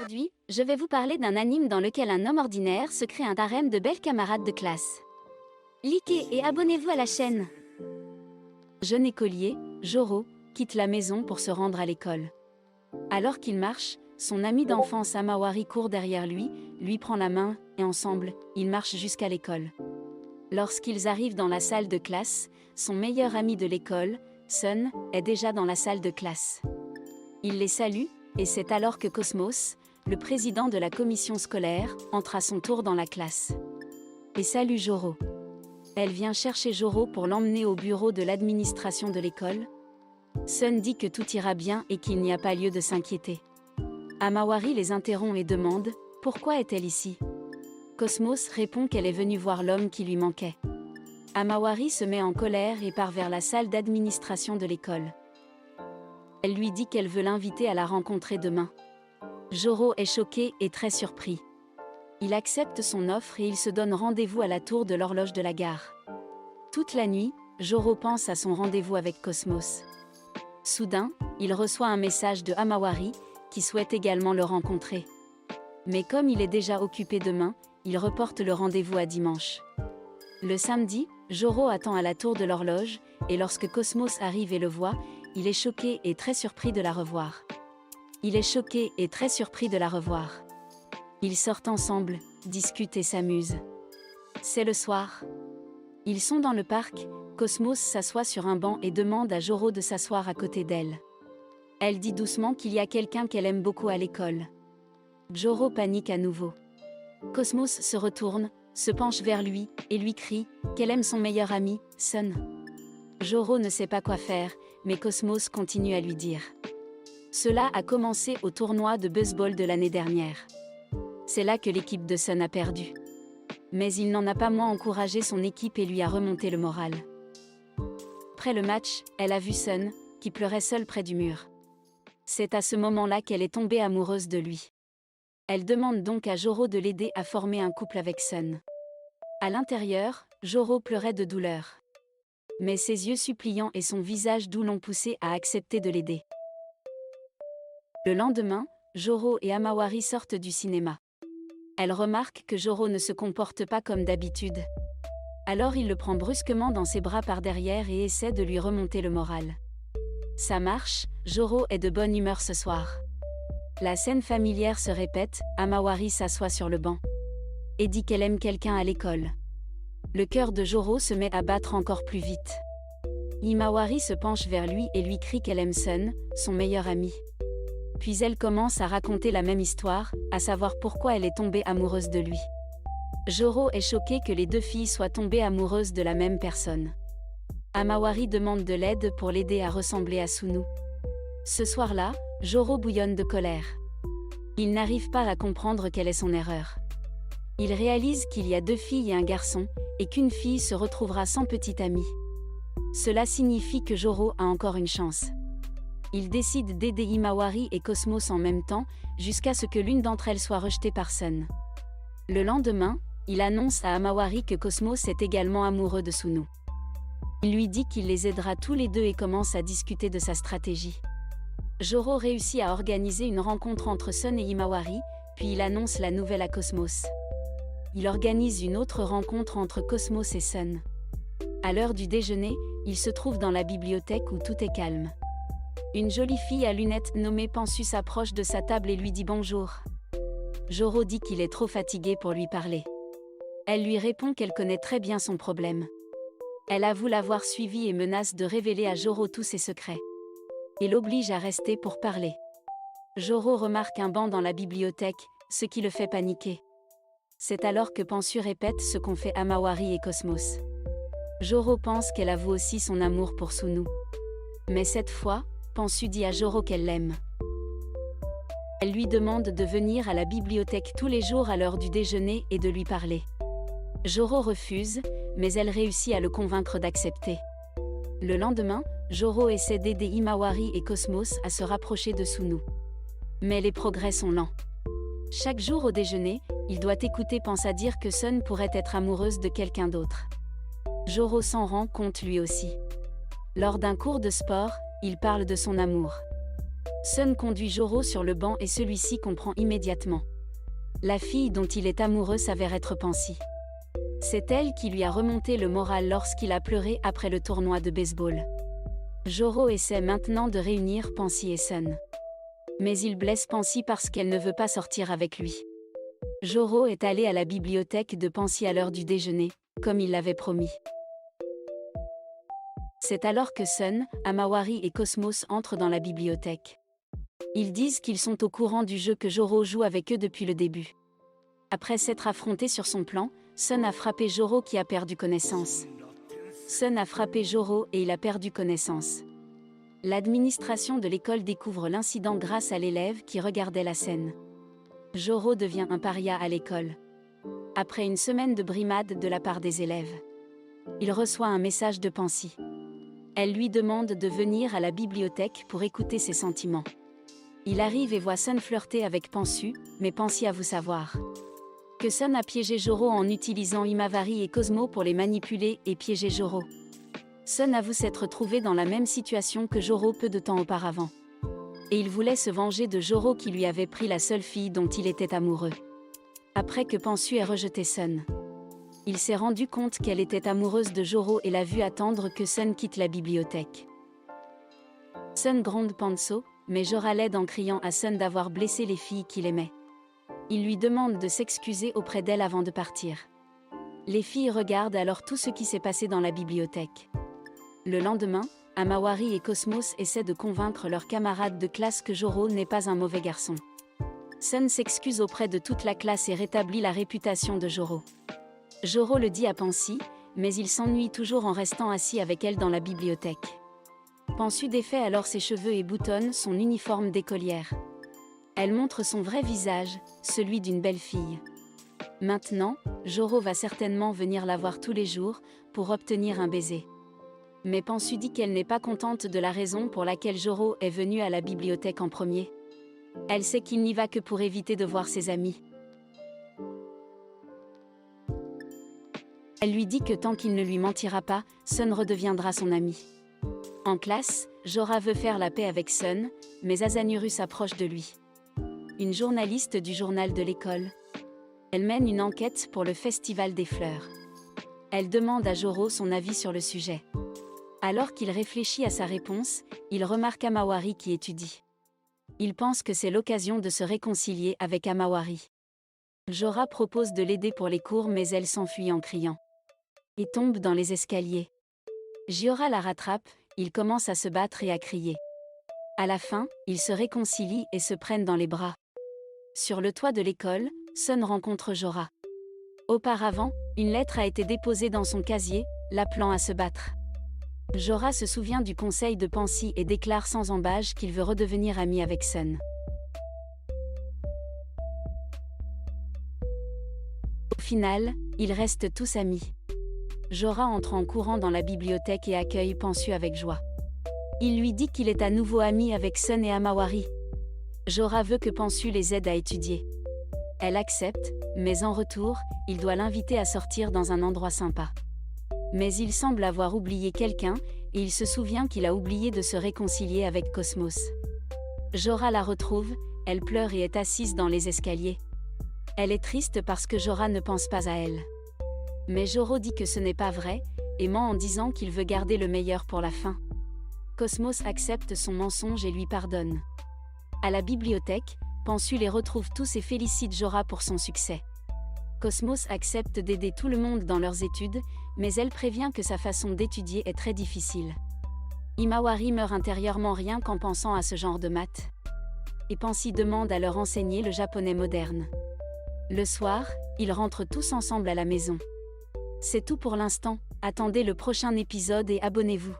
Aujourd'hui, je vais vous parler d'un anime dans lequel un homme ordinaire se crée un harem de belles camarades de classe. Likez et abonnez-vous à la chaîne. Jeune écolier, Joro quitte la maison pour se rendre à l'école. Alors qu'il marche, son ami d'enfance Amawari court derrière lui prend la main, et ensemble, ils marchent jusqu'à l'école. Lorsqu'ils arrivent dans la salle de classe, son meilleur ami de l'école, Sun, est déjà dans la salle de classe. Il les salue, et c'est alors que Cosmos, le président de la commission scolaire, entre à son tour dans la classe. Et salue Joro. Elle vient chercher Joro pour l'emmener au bureau de l'administration de l'école. Sun dit que tout ira bien et qu'il n'y a pas lieu de s'inquiéter. Amawari les interrompt et demande « Pourquoi est-elle ici ?» Cosmos répond qu'elle est venue voir l'homme qui lui manquait. Amawari se met en colère et part vers la salle d'administration de l'école. Elle lui dit qu'elle veut l'inviter à la rencontrer demain. Joro est choqué et très surpris. Il accepte son offre et il se donne rendez-vous à la tour de l'horloge de la gare. Toute la nuit, Joro pense à son rendez-vous avec Cosmos. Soudain, il reçoit un message de Amawari, qui souhaite également le rencontrer. Mais comme il est déjà occupé demain, il reporte le rendez-vous à dimanche. Le samedi, Joro attend à la tour de l'horloge, et lorsque Cosmos arrive et le voit, il est choqué et très surpris de la revoir. Ils sortent ensemble, discutent et s'amusent. C'est le soir. Ils sont dans le parc, Cosmos s'assoit sur un banc et demande à Joro de s'asseoir à côté d'elle. Elle dit doucement qu'il y a quelqu'un qu'elle aime beaucoup à l'école. Joro panique à nouveau. Cosmos se retourne, se penche vers lui, et lui crie qu'elle aime son meilleur ami, Sun. Joro ne sait pas quoi faire, mais Cosmos continue à lui dire. Cela a commencé au tournoi de baseball de l'année dernière. C'est là que l'équipe de Sun a perdu. Mais il n'en a pas moins encouragé son équipe et lui a remonté le moral. Après le match, elle a vu Sun, qui pleurait seule près du mur. C'est à ce moment-là qu'elle est tombée amoureuse de lui. Elle demande donc à Joro de l'aider à former un couple avec Sun. À l'intérieur, Joro pleurait de douleur. Mais ses yeux suppliants et son visage doux l'ont poussé à accepter de l'aider. Le lendemain, Joro et Amawari sortent du cinéma. Elle remarque que Joro ne se comporte pas comme d'habitude. Alors il le prend brusquement dans ses bras par derrière et essaie de lui remonter le moral. Ça marche, Joro est de bonne humeur ce soir. La scène familière se répète, Amawari s'assoit sur le banc. Et dit qu'elle aime quelqu'un à l'école. Le cœur de Joro se met à battre encore plus vite. Amawari se penche vers lui et lui crie qu'elle aime Sun, son meilleur ami. Puis elle commence à raconter la même histoire, à savoir pourquoi elle est tombée amoureuse de lui. Joro est choqué que les deux filles soient tombées amoureuses de la même personne. Amawari demande de l'aide pour l'aider à ressembler à Sunu. Ce soir-là, Joro bouillonne de colère. Il n'arrive pas à comprendre quelle est son erreur. Il réalise qu'il y a deux filles et un garçon, et qu'une fille se retrouvera sans petit ami. Cela signifie que Joro a encore une chance. Il décide d'aider Amawari et Cosmos en même temps, jusqu'à ce que l'une d'entre elles soit rejetée par Sun. Le lendemain, il annonce à Amawari que Cosmos est également amoureux de Sunu. Il lui dit qu'il les aidera tous les deux et commence à discuter de sa stratégie. Joro réussit à organiser une rencontre entre Sun et Amawari, puis il annonce la nouvelle à Cosmos. Il organise une autre rencontre entre Cosmos et Sun. À l'heure du déjeuner, il se trouve dans la bibliothèque où tout est calme. Une jolie fille à lunettes nommée Pansu s'approche de sa table et lui dit bonjour. Joro dit qu'il est trop fatigué pour lui parler. Elle lui répond qu'elle connaît très bien son problème. Elle avoue l'avoir suivi et menace de révéler à Joro tous ses secrets. Et l'oblige à rester pour parler. Joro remarque un banc dans la bibliothèque, ce qui le fait paniquer. C'est alors que Pansu répète ce qu'ont fait Amawari et Cosmos. Joro pense qu'elle avoue aussi son amour pour Sunu. Mais cette fois, Pansu dit à Joro qu'elle l'aime. Elle lui demande de venir à la bibliothèque tous les jours à l'heure du déjeuner et de lui parler. Joro refuse, mais elle réussit à le convaincre d'accepter. Le lendemain, Joro essaie d'aider Amawari et Cosmos à se rapprocher de Sunu. Mais les progrès sont lents. Chaque jour au déjeuner, il doit écouter Pansa dire que Sun pourrait être amoureuse de quelqu'un d'autre. Joro s'en rend compte lui aussi. Lors d'un cours de sport, il parle de son amour. Sun conduit Joro sur le banc et celui-ci comprend immédiatement. La fille dont il est amoureux s'avère être Pansy. C'est elle qui lui a remonté le moral lorsqu'il a pleuré après le tournoi de baseball. Joro essaie maintenant de réunir Pansy et Sun. Mais il blesse Pansy parce qu'elle ne veut pas sortir avec lui. Joro est allé à la bibliothèque de Pansy à l'heure du déjeuner, comme il l'avait promis. C'est alors que Sun, Amawari et Cosmos entrent dans la bibliothèque. Ils disent qu'ils sont au courant du jeu que Joro joue avec eux depuis le début. Après s'être affronté sur son plan, Sun a frappé Joro qui a perdu connaissance. Sun a frappé Joro et il a perdu connaissance. L'administration de l'école découvre l'incident grâce à l'élève qui regardait la scène. Joro devient un paria à l'école. Après une semaine de brimades de la part des élèves, il reçoit un message de Pansy. Elle lui demande de venir à la bibliothèque pour écouter ses sentiments. Il arrive et voit Sun flirter avec Pansy, mais Pansy avoue savoir que Sun a piégé Joro en utilisant Himawari et Cosmo pour les manipuler et piéger Joro. Sun avoue s'être trouvé dans la même situation que Joro peu de temps auparavant. Et il voulait se venger de Joro qui lui avait pris la seule fille dont il était amoureux. Après que Pansy ait rejeté Sun, il s'est rendu compte qu'elle était amoureuse de Joro et l'a vu attendre que Sun quitte la bibliothèque. Sun gronde Pansy, mais Jora l'aide en criant à Sun d'avoir blessé les filles qu'il aimait. Il lui demande de s'excuser auprès d'elle avant de partir. Les filles regardent alors tout ce qui s'est passé dans la bibliothèque. Le lendemain, Amawari et Cosmos essaient de convaincre leurs camarades de classe que Joro n'est pas un mauvais garçon. Sun s'excuse auprès de toute la classe et rétablit la réputation de Joro. Joro le dit à Pansy, mais il s'ennuie toujours en restant assis avec elle dans la bibliothèque. Pansy défait alors ses cheveux et boutonne son uniforme d'écolière. Elle montre son vrai visage, celui d'une belle fille. Maintenant, Joro va certainement venir la voir tous les jours, pour obtenir un baiser. Mais Pansy dit qu'elle n'est pas contente de la raison pour laquelle Joro est venu à la bibliothèque en premier. Elle sait qu'il n'y va que pour éviter de voir ses amis. Elle lui dit que tant qu'il ne lui mentira pas, Sun redeviendra son ami. En classe, Jora veut faire la paix avec Sun, mais Azanurus approche de lui. Une journaliste du journal de l'école. Elle mène une enquête pour le Festival des Fleurs. Elle demande à Joro son avis sur le sujet. Alors qu'il réfléchit à sa réponse, il remarque Amawari qui étudie. Il pense que c'est l'occasion de se réconcilier avec Amawari. Jora propose de l'aider pour les cours mais elle s'enfuit en criant. Et tombe dans les escaliers. Jora la rattrape, ils commencent à se battre et à crier. À la fin, ils se réconcilient et se prennent dans les bras. Sur le toit de l'école, Sun rencontre Jora. Auparavant, une lettre a été déposée dans son casier, l'appelant à se battre. Jora se souvient du conseil de Pansy et déclare sans embâche qu'il veut redevenir ami avec Sun. Au final, ils restent tous amis. Jora entre en courant dans la bibliothèque et accueille Pansy avec joie. Il lui dit qu'il est à nouveau ami avec Sun et Amawari. Jora veut que Pansy les aide à étudier. Elle accepte, mais en retour, il doit l'inviter à sortir dans un endroit sympa. Mais il semble avoir oublié quelqu'un, et il se souvient qu'il a oublié de se réconcilier avec Cosmos. Jora la retrouve, elle pleure et est assise dans les escaliers. Elle est triste parce que Jora ne pense pas à elle. Mais Joro dit que ce n'est pas vrai, et ment en disant qu'il veut garder le meilleur pour la fin. Cosmos accepte son mensonge et lui pardonne. À la bibliothèque, Pansy les retrouve tous et félicite Jora pour son succès. Cosmos accepte d'aider tout le monde dans leurs études, mais elle prévient que sa façon d'étudier est très difficile. Himawari meurt intérieurement rien qu'en pensant à ce genre de maths. Et Pansy demande à leur enseigner le japonais moderne. Le soir, ils rentrent tous ensemble à la maison. C'est tout pour l'instant, attendez le prochain épisode et abonnez-vous.